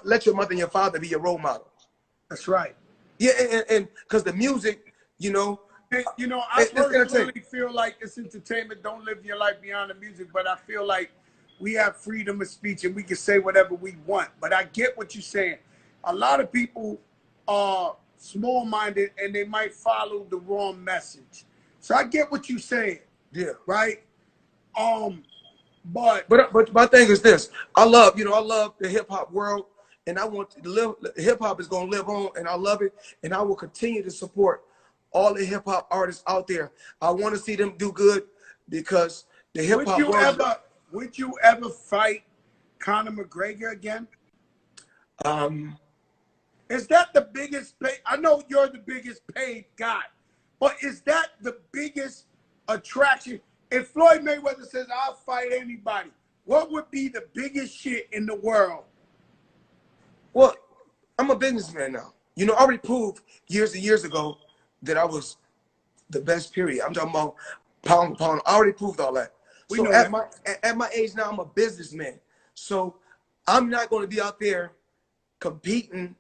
let your mother and your father be your role model. That's right. Yeah, and because the music, you know, I personally feel like it's entertainment. Don't live your life beyond the music, but I feel like we have freedom of speech and we can say whatever we want. But I get what you're saying. A lot of people are small-minded and they might follow the wrong message. So I get what you're saying. Yeah. Right. But my thing is this: I love the hip hop world, and I want to live. Hip hop is gonna live on, and I love it, and I will continue to support all the hip hop artists out there. I want to see them do good because the hip hop world. Would you ever fight Conor McGregor again? Is that the biggest pay? I know you're the biggest paid guy, but is that the biggest attraction? If Floyd Mayweather says, I'll fight anybody, what would be the biggest shit in the world? Well, I'm a businessman now. You know, I already proved years and years ago that I was the best, period. I'm talking about pound for pound. I already proved all that. So at my age now, I'm a businessman. So I'm not going to be out there competing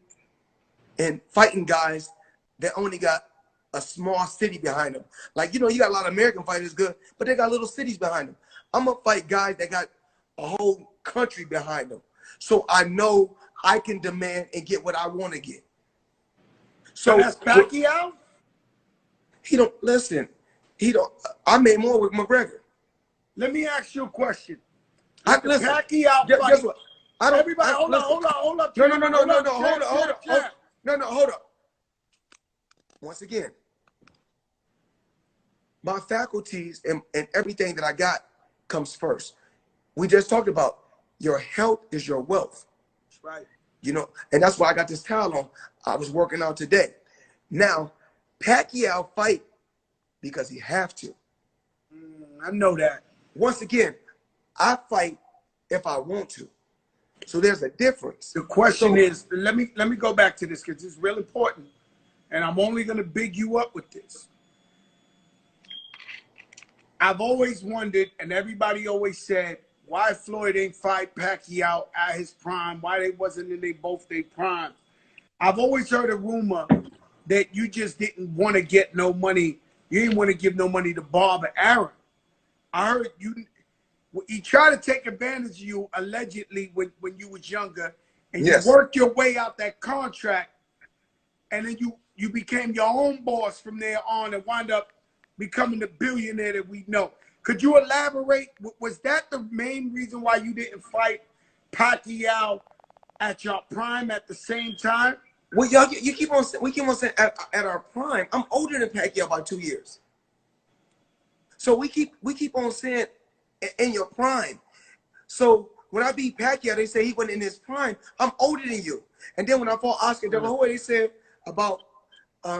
and fighting guys that only got a small city behind them. Like, you know, you got a lot of American fighters good, but they got little cities behind them. I'm going to fight guys that got a whole country behind them. So I know I can demand and get what I want to get. So that's Pacquiao? I made more with McGregor. Let me ask you a question. Listen, Pacquiao guess what? Everybody, hold up. No, hold up. Once again, my faculties and everything that I got comes first. We just talked about your health is your wealth. That's right. You know, and that's why I got this towel on. I was working out today. Now, Pacquiao fight because he have to. I know that. Once again, I fight if I want to. So there's a difference. The question is, let me go back to this because it's real important. And I'm only going to big you up with this. I've always wondered, and everybody always said, why Floyd ain't fight Pacquiao at his prime, why they wasn't in both their primes. I've always heard a rumor that you just didn't want to get no money. You didn't want to give no money to Bob or Aaron. I heard he tried to take advantage of you allegedly when you was younger, and you worked your way out that contract, and then you became your own boss from there on and wound up becoming the billionaire that we know. Could you elaborate? Was that the main reason why you didn't fight Pacquiao at your prime at the same time? Well, we keep on saying at our prime. I'm older than Pacquiao by 2 years. So we keep on saying in your prime. So when I beat Pacquiao, they say he went in his prime. I'm older than you. And then when I fought Oscar De La Hoya, they said about me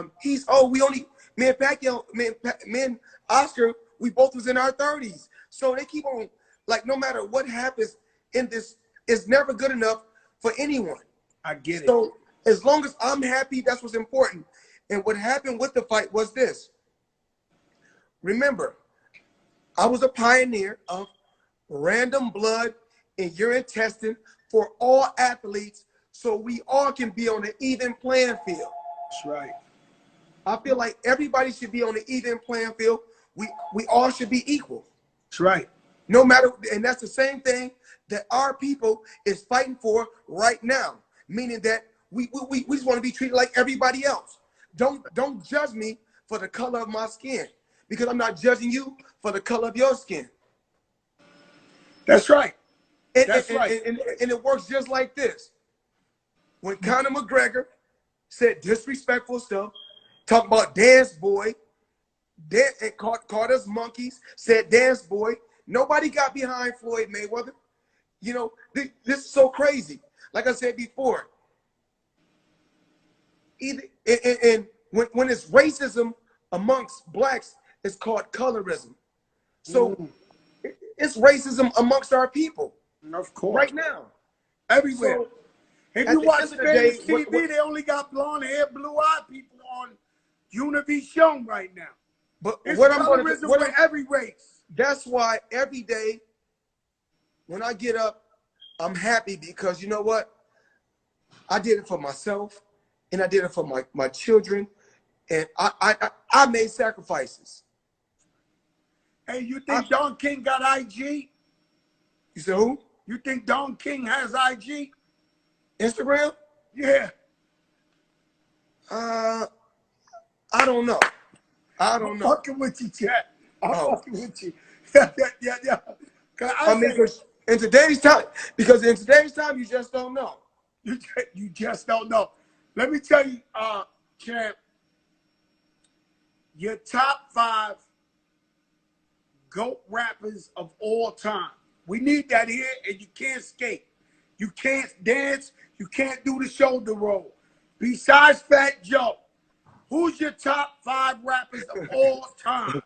and Pacquiao, me and Oscar, we both was in our 30s. So they keep on, like, no matter what happens in this, it's never good enough for anyone. I get it. So as long as I'm happy, that's what's important. And what happened with the fight was this. Remember, I was a pioneer of random blood in urine testing for all athletes so we all can be on an even playing field. That's right. I feel like everybody should be on an even playing field. We all should be equal. That's right. No matter, and that's the same thing that our people is fighting for right now. Meaning that we just want to be treated like everybody else. Don't judge me for the color of my skin, because I'm not judging you for the color of your skin. That's right. That's right. And it works just like this. When Conor McGregor said disrespectful stuff, talk about dance boy, and called us monkeys, said dance boy, nobody got behind Floyd Mayweather. You know, this is so crazy. Like I said before, when it's racism amongst blacks, it's called colorism. So it's racism amongst our people. Of course. Right now. Everywhere. So, if you watch the TV, they only got blonde hair, blue-eyed people on Univision right now. But it's what I'm going to with every race. That's why every day when I get up, I'm happy because you know what? I did it for myself, and I did it for my children, and I made sacrifices. Hey, you think Don King got IG? You said who? You think Don King has IG? Instagram? Yeah. I don't know. I don't know. I'm fucking with you, Chat. I'm fucking with you. Yeah. I mean, because in today's time, you just don't know. You just don't know. Let me tell you, Champ, your top 5 GOAT rappers of all time. We need that here, and you can't skate. You can't dance. You can't do the shoulder roll. Besides Fat Joe, who's your top 5 rappers of all time?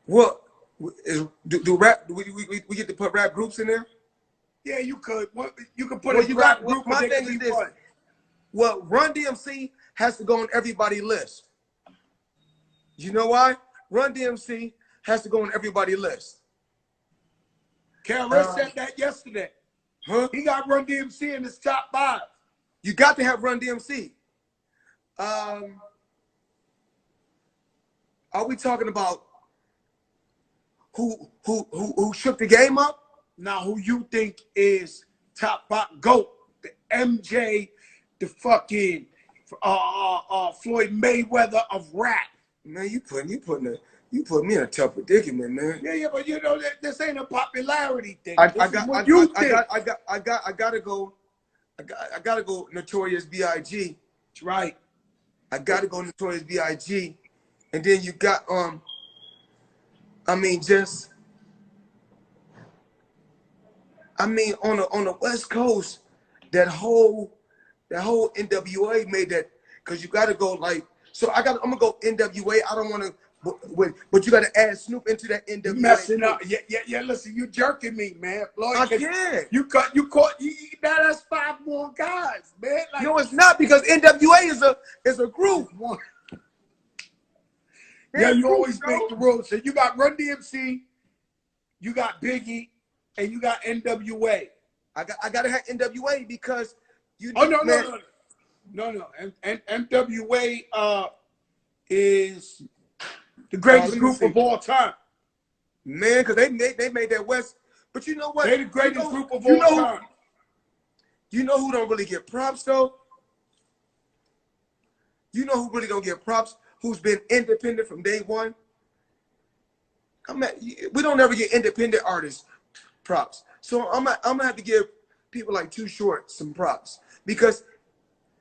What do rap? We get to put rap groups in there? Yeah, you could. You could put a rap group. My thing is this. Well, Run DMC has to go on everybody's list. You know why? Run DMC has to go on everybody's list. KRS said that yesterday. Huh? He got Run DMC in his top 5. You got to have Run DMC. Are we talking about who shook the game up? Now, who you think is top 5 GOAT? The MJ, the fucking Floyd Mayweather of rap. Man, you put me in a tough predicament, man. Yeah, but you know this ain't a popularity thing. I gotta go Notorious B.I.G. That's right. I gotta go Notorious B.I.G. And then you got on the West Coast, that whole NWA made that, because you gotta go like, so I'm gonna go NWA. I don't wanna, but you gotta add Snoop into that NWA. Messing up. Yeah, listen, you jerking me, man. Floyd, I can't. You caught that's 5 more guys, man. Like, no, it's not, because NWA is a group. Yeah, you always make the rules. So you got Run DMC, you got Biggie, and you got NWA. I gotta have NWA because you. Oh no. And NWA is the greatest group of all time. Man, because they made that West. But you know what? They're the greatest group of all time. You know who don't really get props though? You know who really don't get props? Who's been independent from day one? We don't ever get independent artists props. So I'm gonna have to give people like Too Short some props, because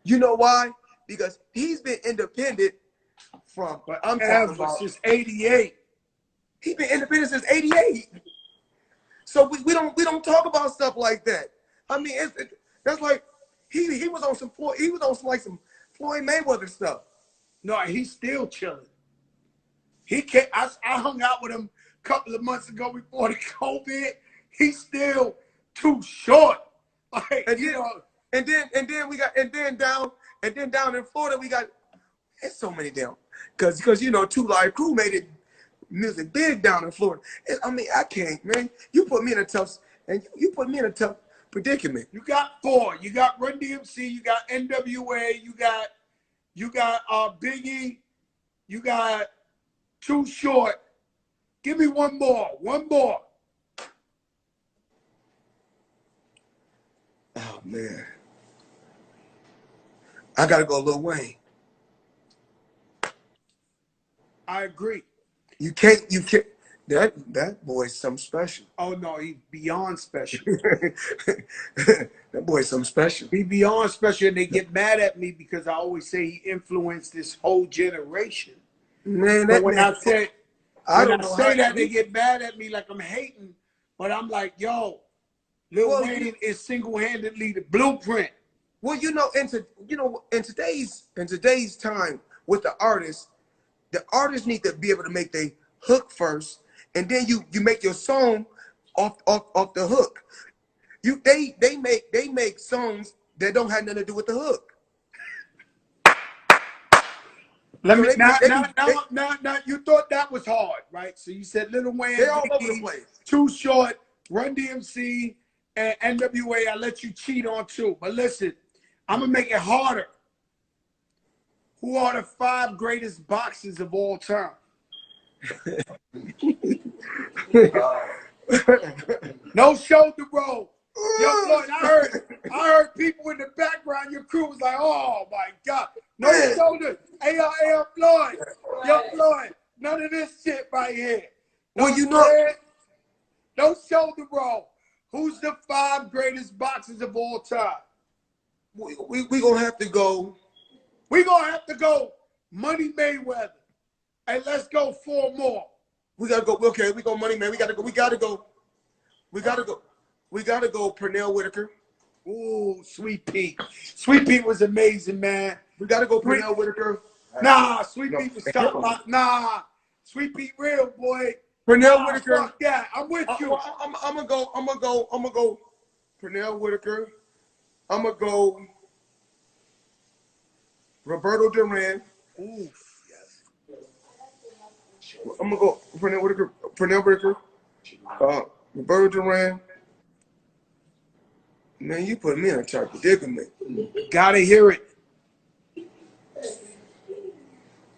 you know why? Because he's been independent from. But I'm talking about since '88. He's been independent since '88. So we don't talk about stuff like that. I mean, that's like he was on some Floyd. He was on some Floyd Mayweather stuff. No, he's still chilling. He can't. I hung out with him a couple of months ago before the COVID. He's still Too Short. Like, and then down in Florida we got, it's so many down, because you know 2 Live Crew made it music big down in Florida. I can't, man. You put me in a tough predicament. You got 4. You got Run DMC. You got NWA. You got Biggie. You got Too Short. Give me one more. Oh man, I gotta go Lil Wayne. I agree. You can't. That boy's something special. Oh no, he's beyond special. That boy's something special. He's beyond special, and they get mad at me because I always say he influenced this whole generation. Man, but when I say that, they get mad at me like I'm hating. But I'm like, yo, Lil Wayne is single-handedly the blueprint. Well, in today's time with the artists need to be able to make their hook first, and then you make your song off the hook. They make songs that don't have nothing to do with the hook. Now, you thought that was hard, right? So you said Lil Wayne, they're all over the place. Too Short, Run DMC, and NWA, I let you cheat on too. But listen, I'm gonna make it harder. Who are the 5 greatest boxers of all time? No shoulder roll. Yo, Floyd, I heard people in the background. Your crew was like, "Oh my God, no shoulder." Hey, yo, Floyd, none of this shit right here. No, well, you know, no shoulder roll. Who's the 5 greatest boxers of all time? we gonna have to go. We gonna have to go Money Mayweather, and let's go 4 more. We gotta go. Okay, we go Money Man. We gotta go. We gotta go. Pernell Whitaker. Ooh, Sweet Pete. Sweet Pete was amazing, man. We gotta go Pernell Whitaker. Nah, Sweet Pete was top 5. Nah, Sweet Pete real, boy. Pernell Whitaker. Fuck that. I'm with you. I'm gonna go Pernell Whitaker. I'm gonna go Roberto Duran. Ooh, yes. I'm gonna go Pernell Whitaker. Roberto Duran. Man, you put me in a tight predicament. Gotta hear it.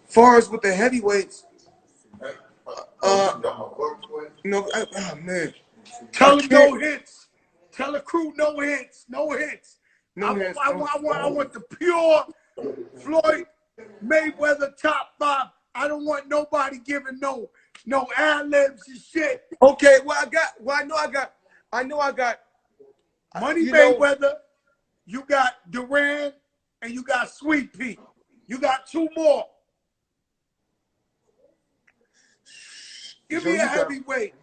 Far as with the heavyweights, man. Tell him no hits. Tell the crew no hits. No hits. No hits. I want the pure Floyd Mayweather top 5. I don't want nobody giving no ad-libs and shit. Okay, I know I got Money Mayweather, you got Duran, and you got Sweet Pete. You got 2 more. Give me a heavyweight.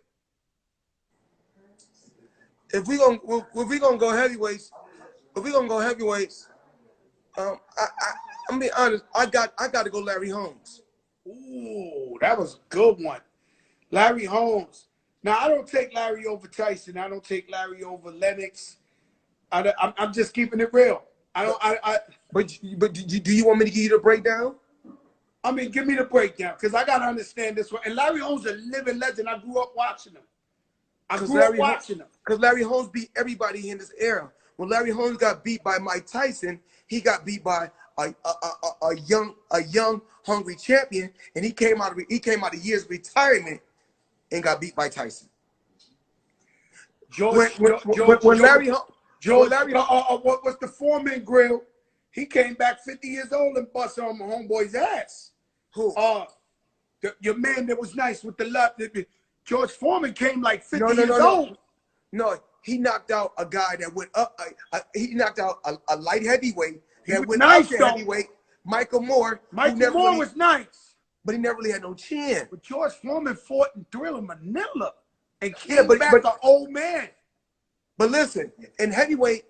If we gonna go heavyweights, I'm being honest. I got to go Larry Holmes. Ooh, that was a good one. Larry Holmes. Now, I don't take Larry over Tyson. I don't take Larry over Lennox. I'm just keeping it real. But do you want me to give you the breakdown? I mean, give me the breakdown, because I got to understand this one. And Larry Holmes is a living legend. I grew up watching him. Because Larry Holmes beat everybody in this era. When Larry Holmes got beat by Mike Tyson, he got beat by a young hungry champion, and he came out of years of retirement and got beat by Tyson. What was the Foreman grill? He came back 50 years old and busted on my homeboy's ass. Who? Your man that was nice with the left. George Foreman came like 50 years old. No, he knocked out a guy that went up. He knocked out a light heavyweight that went nice, up to heavyweight. Michael Moore. Michael Moore was nice, but he never really had no chin. But George Foreman fought in Thriller Manila and came back an old man. But listen, in heavyweight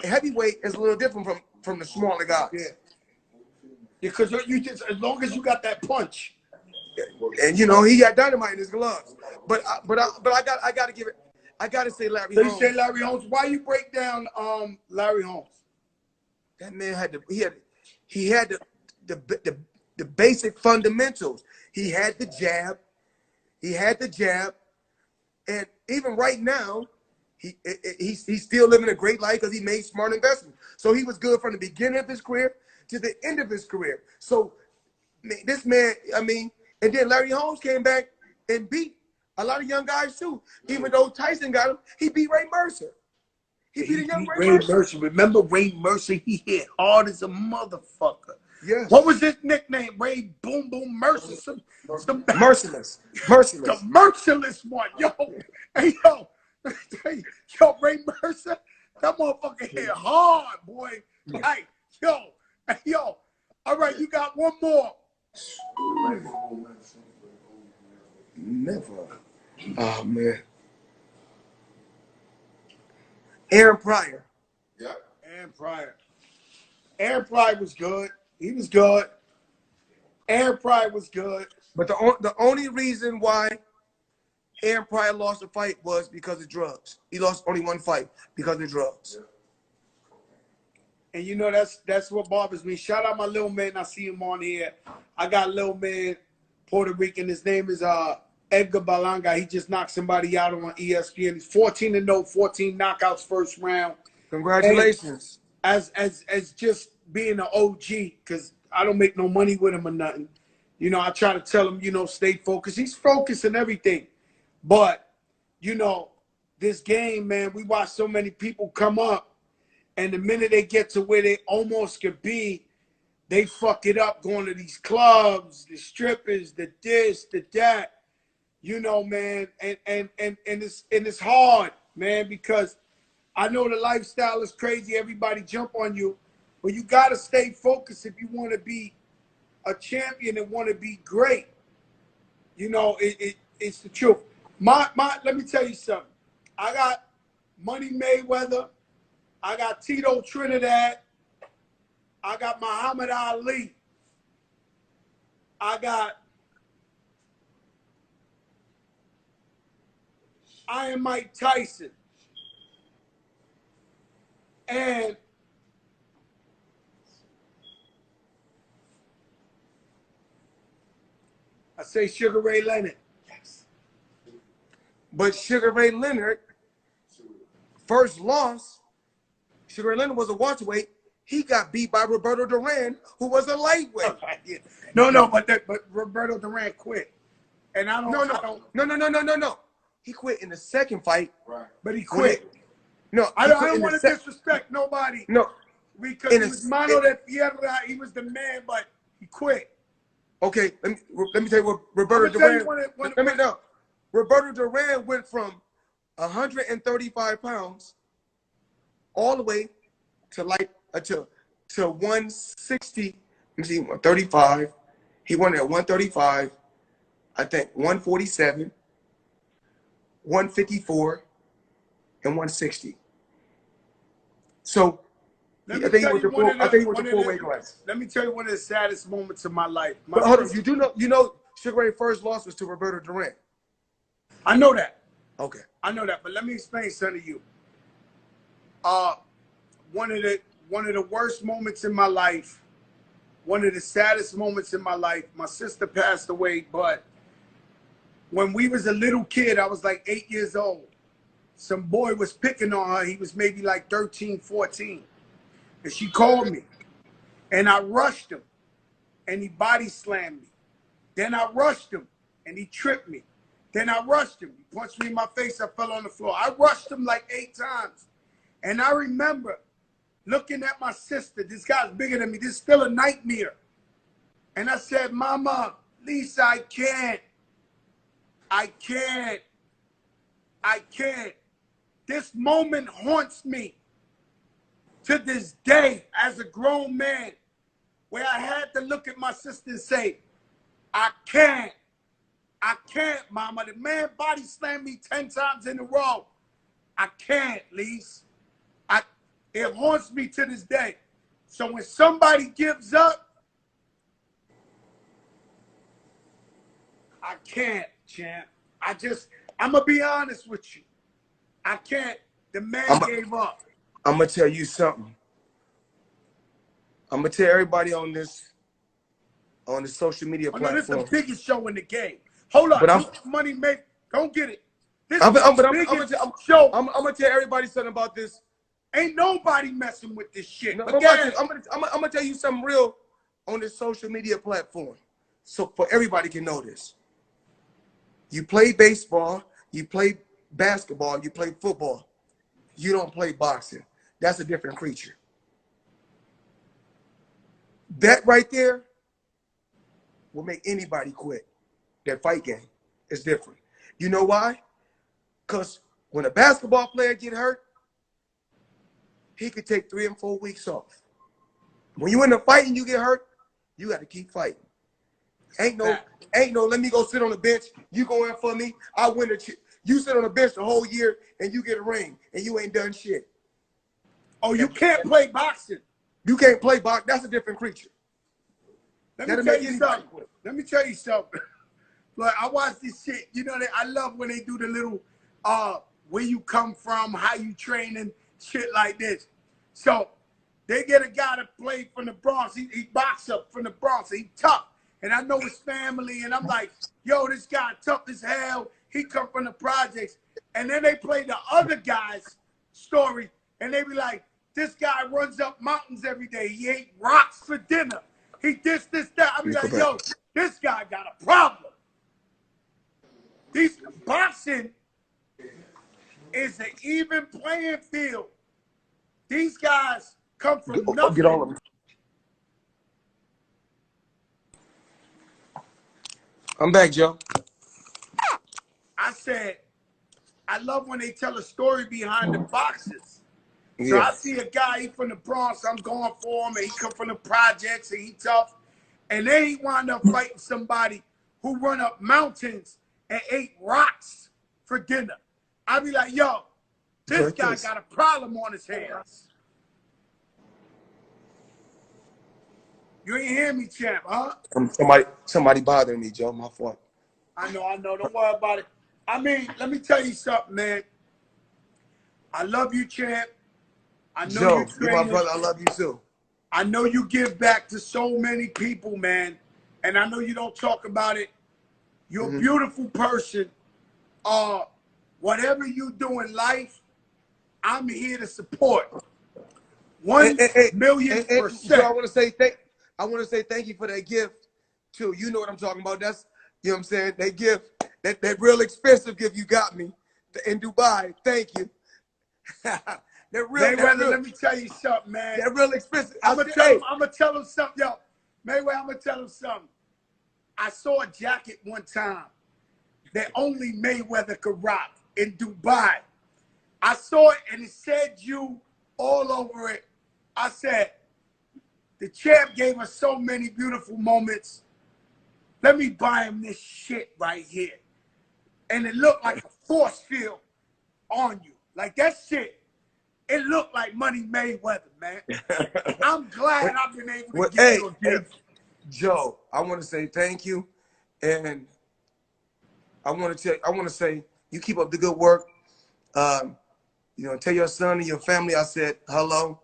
is a little different from the smaller guys. Yeah, because you just, as long as you got that punch. And you know he got dynamite in his gloves. But I got to give it. I got to say Larry Holmes. You say Larry Holmes. Why you break down Larry Holmes? That man had the basic fundamentals. He had the jab. And even right now, he's still living a great life because he made smart investments. So he was good from the beginning of his career to the end of his career. So this man, and then Larry Holmes came back and beat a lot of young guys too. Even though Tyson got him, he beat Ray Mercer. He beat a young Ray Mercer. Remember Ray Mercer? He hit hard as a motherfucker. Yes. What was his nickname? Ray Boom Boom Mercer. Merciless. The merciless one. Yo, hey, yo, Ray Mercer, that motherfucker hit hard, boy. Like, yo. All right, you got 1 more. Never. Oh man. Aaron Pryor. Yeah. Aaron Pryor was good. He was good. Aaron Pryor was good. But the only reason why Aaron Pryor lost the fight was because of drugs. He lost only 1 fight because of drugs. And you know that's what bothers me. Shout out my little man. I see him on here. I got a little man, Puerto Rican. His name is Edgar Berlanga. He just knocked somebody out on ESPN. He's 14-0, 14 knockouts first round. Congratulations. And as just being an OG, because I don't make no money with him or nothing. You know, I try to tell him, you know, stay focused. He's focused and everything. But, you know, this game, man, we watch so many people come up, and the minute they get to where they almost could be, they fuck it up going to these clubs, the strippers, the this, the that. You know, man, and it's hard, man, because I know the lifestyle is crazy. Everybody jump on you, but you gotta stay focused if you want to be a champion and want to be great. You know, it's the truth. Let me tell you something. I got Money Mayweather. I got Tito Trinidad. I got Muhammad Ali. I got Iron Mike Tyson. And I say Sugar Ray Leonard. Yes. But Sugar Ray Leonard, first loss, Sugar Ray Leonard was a welterweight. He got beat by Roberto Duran, who was a lightweight. Yeah. No, but Roberto Duran quit. And I don't No. He quit in the second fight. Right. But he quit. I don't want to disrespect nobody. No. Because he was Mano de Tierra, he was the man, but he quit. Okay, let me tell you what Roberto Duran. Roberto Duran went from 135 pounds all the way to to 160. Let me see, 135. He won at 135. I think 147, 154, and 160. So I think he was the four-way class. Let me tell you one of the saddest moments of my life. But hold on, you know Sugar Ray's first loss was to Roberto Duran. I know that. Okay. I know that, but let me explain something to you. One of the worst moments in my life, one of the saddest moments in my life, my sister passed away, but when we was a little kid, I was like 8 years old. Some boy was picking on her. He was maybe like 13, 14. And she called me. And I rushed him. And he body slammed me. Then I rushed him. And he tripped me. Then I rushed him. He punched me in my face. I fell on the floor. I rushed him like 8 times. And I remember looking at my sister. This guy's bigger than me. This is still a nightmare. And I said, Mama, Lisa, I can't. I can't. I can't. This moment haunts me to this day as a grown man, where I had to look at my sister and say, I can't. I can't, Mama. The man body slammed me 10 times in a row. I can't, Lise. It haunts me to this day. So when somebody gives up, I can't, champ. I'm going to be honest with you. I can't. The man gave up. I'm going to tell you something. I'm going to tell everybody on the social media platform. This is the biggest show in the game. Hold on. But Money make. Don't get it. This is the biggest show. I'm going to tell everybody something about this. Ain't nobody messing with this shit. No, I'm going to tell you something real on this social media platform. So for everybody can know this. You play baseball, you play basketball, you play football. You don't play boxing. That's a different creature. That right there will make anybody quit. That fight game is different. You know why? Because when a basketball player get hurt, he could take 3 and 4 weeks off. When you in a fight and you get hurt, you got to keep fighting. Ain't no, let me go sit on the bench. You go in for me. I win the You sit on the bench the whole year and you get a ring and you ain't done shit. Oh, you can't play boxing. You can't play boxing. That's a different creature. Let me tell you something. Like, I watch this shit. You know, I love when they do the little, where you come from, how you train and shit like this. So they get a guy to play from the Bronx. He box up from the Bronx. He tough. and I know his family, and I'm like, yo, this guy tough as hell. He come from the projects. And then they play the other guy's story, and they be like, this guy runs up mountains every day. He ate rocks for dinner. He this, that. I be like, yo, this guy got a problem. These boxing is an even playing field. These guys come from nothing. Get all of them. I'm back, Joe. I said, I love when they tell a story behind the boxes. Yeah. So I see a guy, he from the Bronx, I'm going for him, and he come from the projects, and he tough. And then he wound up fighting somebody who run up mountains and ate rocks for dinner. I be like, yo, this guy got a problem on his hands. You ain't hear me, champ, huh? Somebody bothering me, Joe. My fault. I know. Don't worry about it. I mean, let me tell you something, man. I love you, champ. I know Joe, you're my brother. I love you too. I know you give back to so many people, man. And I know you don't talk about it. You're a beautiful person. Whatever you do in life, I'm here to support. 1,000,000%. So I want to say thank you for that gift too. You know what I'm talking about. That's, you know what I'm saying, that gift, that real expensive gift you got me in Dubai. Thank you. Mayweather, let me tell you something, man. That real expensive. I'm gonna tell him something, yo. Mayweather, I'm gonna tell him something. I saw a jacket one time that only Mayweather could rock in Dubai. I saw it and it said you all over it. I said, the champ gave us so many beautiful moments. Let me buy him this shit right here. And it looked like a force field on you. Like that shit, it looked like Money Mayweather, man. I'm glad I've been able to get you a gift. Joe, I want to say thank you. And I want to say you keep up the good work. You know, tell your son and your family I said hello,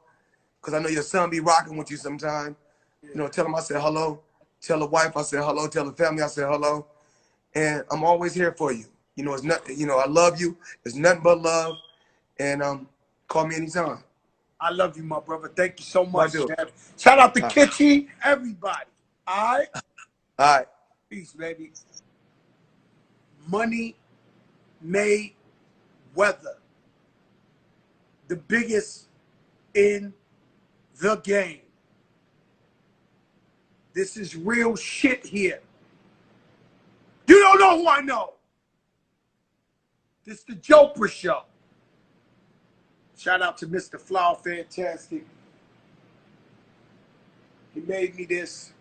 because I know your son be rocking with you sometime. You know, tell him I said hello. Tell the wife I said hello. Tell the family I said hello. And I'm always here for you. You know, it's not. You know, I love you. It's nothing but love. And call me anytime. I love you, my brother. Thank you so much, man. Shout out to Kitchy, everybody. All right? All right. Peace, baby. Money Mayweather. The biggest in the game. This is real shit here. You don't know who I know. This is the Joprah Show. Shout out to Mr. Flower, fantastic. He made me this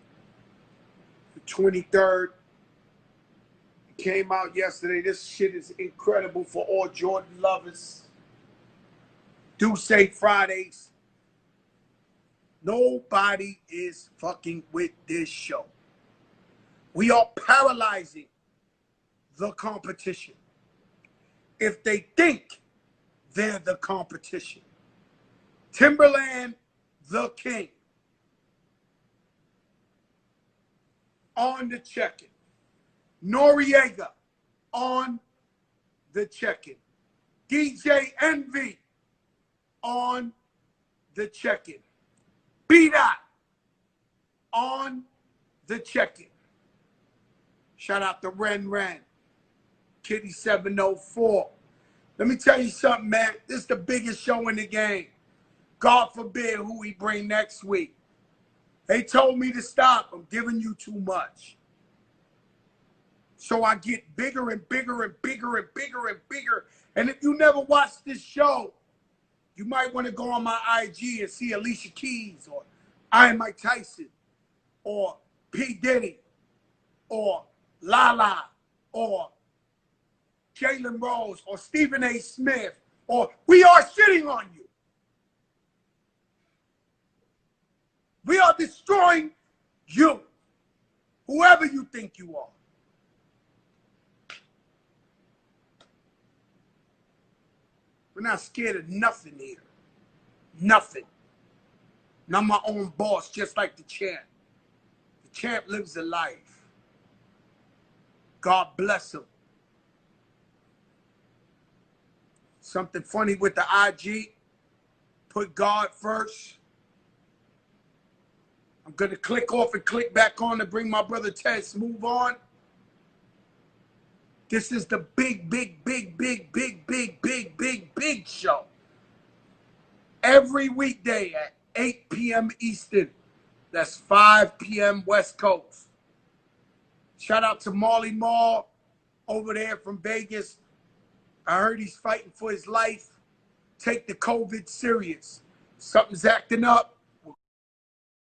the 23rd. It came out yesterday. This shit is incredible for all Jordan lovers. Do say Fridays. Nobody is fucking with this show. We are paralyzing the competition. If they think they're the competition. Timberland, the king. On the check-in. Noriega on the check-in. DJ Envy on the check-in. B-Dot on the check-in. Shout out to Ren, Kitty 704. Let me tell you something, man. This is the biggest show in the game. God forbid who we bring next week. They told me to stop. I'm giving you too much. So I get bigger and bigger and bigger and bigger and bigger. And if you never watched this show, you might want to go on my IG and see Alicia Keys or I Am Mike Tyson or P. Diddy or Lala or Jalen Rose or Stephen A. Smith or we are shitting on you. We are destroying you, whoever you think you are. We're not scared of nothing here. Nothing. And I'm my own boss, just like the champ. The champ lives a life. God bless him. Something funny with the IG. Put God first. I'm going to click off and click back on to bring my brother Ted Smooth on. This is the big show. Every weekday at 8 p.m. Eastern. That's 5 p.m. West Coast. Shout out to Marley Marl over there from Vegas. I heard he's fighting for his life. Take the COVID serious. Something's acting up.